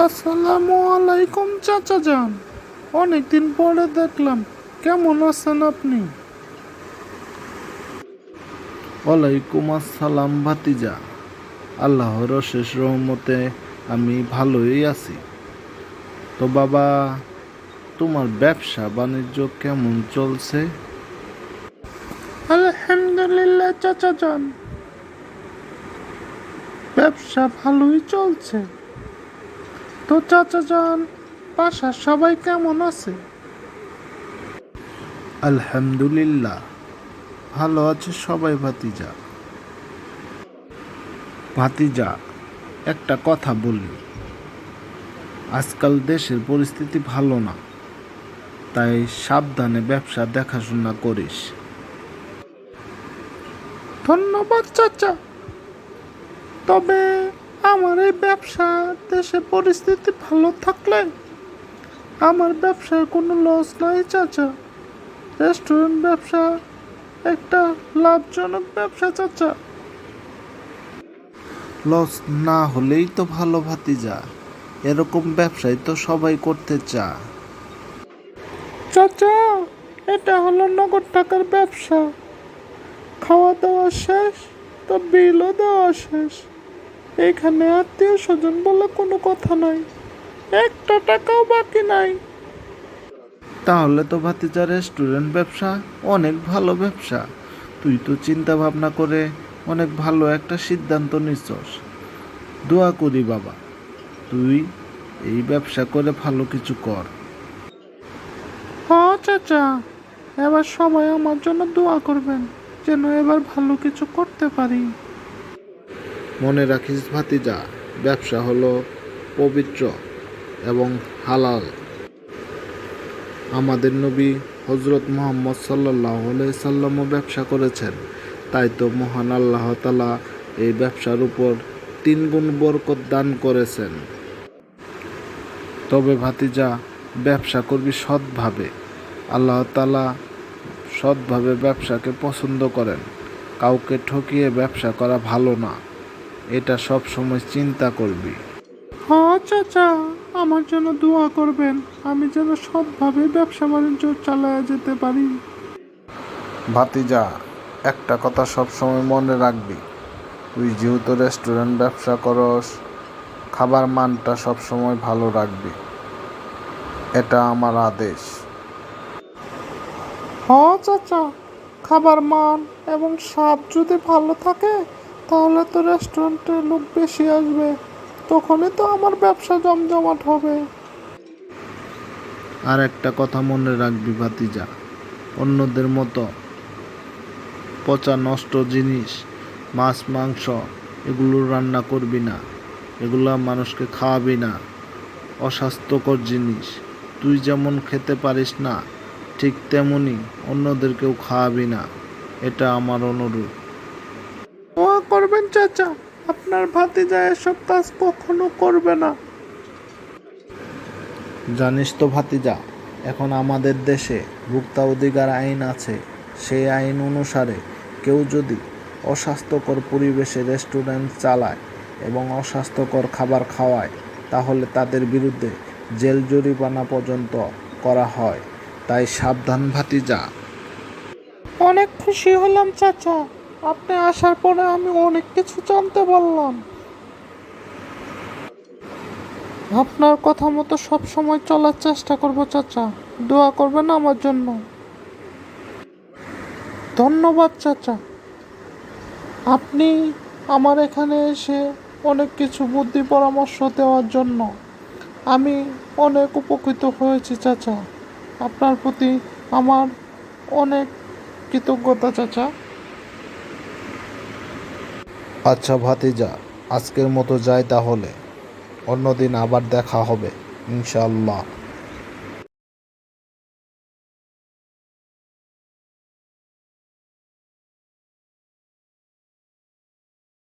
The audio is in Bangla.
আসসালামু আলাইকুম চাচা যান, অনেকদিন পরে দেখলাম, কেমন আছেন আপনি? ওয়ালাইকুম আসসালাম ভাতিজা। আল্লাহর অশেষ রহমতে আমি ভালোই আছি। তো বাবা, তোমার ব্যবসা বাণিজ্য কেমন চলছে? আলহামদুলিল্লাহ চাচা যান, ব্যবসা ভালোই চলছে। তো চাচা যান, বাসার সবাই কেমন আছে? আলহামদুলিল্লাহ, ভালো আছে সবাই ভাতিজা। ভাতিজা, একটা কথা বলি, আজকাল দেশের পরিস্থিতি ভালো না, তাই সাবধানে ব্যবসা দেখাশোনা করিস। ধন্যবাদ চাচা। তবে আমার এই ব্যবসা, দেশে পরিস্থিতি ভালো থাকলে আমার ব্যবসার কোনো লস নাই চাচা। রেস্টুরেন্ট ব্যবসা একটা লাভজনক ব্যবসা চাচা। লস না হলেই তো ভালো ভাতিজা, এরকম ব্যবসাই তো সবাই করতে চায়। চাচা, এটা হলো নগদ টাকার ব্যবসা। খাওয়া দাওয়া শেষ তো বিলও দেওয়া শেষ। এখানে আত্মীয় স্বজন বলে কোনো কথা নাই, একটা টাকাও বাকি নাই। তাহলে তো ভাতিজা রেস্টুরেন্ট ব্যবসা অনেক ভালো ব্যবসা। তুই তো চিন্তা ভাবনা করে অনেক ভালো একটা সিদ্ধান্ত নিচ্ছস। দোয়া করি বাবা, তুই এই ব্যবসা করে ভালো কিছু কর। হ্যাঁ চাচা, এবার সবাই আমার জন্য দোয়া করবেন, যেন এবার ভালো কিছু করতে পারি। মনে রাখিস ভাতিজা, ব্যবসা হলো পবিত্র এবং হালাল। আমাদের নবী হজরত মুহাম্মদ সাল্লাল্লাহু আলাইহি সাল্লামও ব্যবসা করেছেন। তাই তো মহান আল্লাহ তাআলা এই ব্যবসার উপর 3 গুণ বরকত দান করেছেন। তবে ভাতিজা, ব্যবসা করবি সৎভাবে। আল্লাহ তাআলা সৎভাবে ব্যবসাকে পছন্দ করেন। কাউকে ঠকিয়ে ব্যবসা করা ভালো না, এটা সব সময় চিন্তা করবি। হ্যাঁ চাচা, আমার জন্য দোয়া করবেন, আমি যেন সৎভাবে ব্যবসা বাণিজ্য চালায় যেতে পারি। ভাতিজা, একটা কথা সব সময় মনে রাখবি, তুই যেহেতু রেস্টুরেন্ট ব্যবসা করস, খাবার মানটা সব সময় ভালো রাখবি, এটা আমার আদেশ। হ্যাঁ চাচা, খাবার মান এবং স্বাদ যদি ভালো থাকে তাহলে তো রেস্টুরেন্টে লোক বেশি আসবে, তখনই তো আমার ব্যবসা জমজমাট হবে। আর একটা কথা মনে রাখবি ভাতিজা, অন্যদের মতো পচা নষ্ট জিনিস, মাছ মাংস এগুলো রান্না করবি না, এগুলা মানুষকে খাওয়াবি না। অস্বাস্থ্যকর জিনিস তুই যেমন খেতে পারিস না, ঠিক তেমনি অন্যদেরকেও খাওয়াবি না, এটা আমার অনুরোধ। দোয়া করবেন চাচা, আপনার ভাতিজা এসব কাজ কখনো করবে না। জানিস তো ভাতিজা, এখন আমাদের দেশে ভোক্তা অধিকার আইন আছে। সেই আইন অনুসারে কেউ যদি অস্বাস্থ্যকর পরিবেশে রেস্টুরেন্ট চালায় এবং অস্বাস্থ্যকর খাবার খাওয়ায়, তাহলে তাদের বিরুদ্ধে জেল জরিমানা পর্যন্ত করা হয়। তাই সাবধান ভাতিজা। অনেক খুশি হলাম চাচা, আপনি আসার পরে আমি অনেক কিছু জানতে পারলাম। আপনার কথা মতো সব সময় চলার চেষ্টা করব চাচা, দোয়া করবেন আমার জন্য। ধন্যবাদ চাচা, আপনি আমার এখানে এসে অনেক কিছু বুদ্ধি পরামর্শ দেওয়ার জন্য আমি অনেক উপকৃত হয়েছি চাচা। আপনার প্রতি আমার অনেক কৃতজ্ঞতা চাচা। আচ্ছা ভাতিজা, আজকের মতো যাই তাহলে, অন্যদিন আবার দেখা হবে ইনশাআল্লাহ।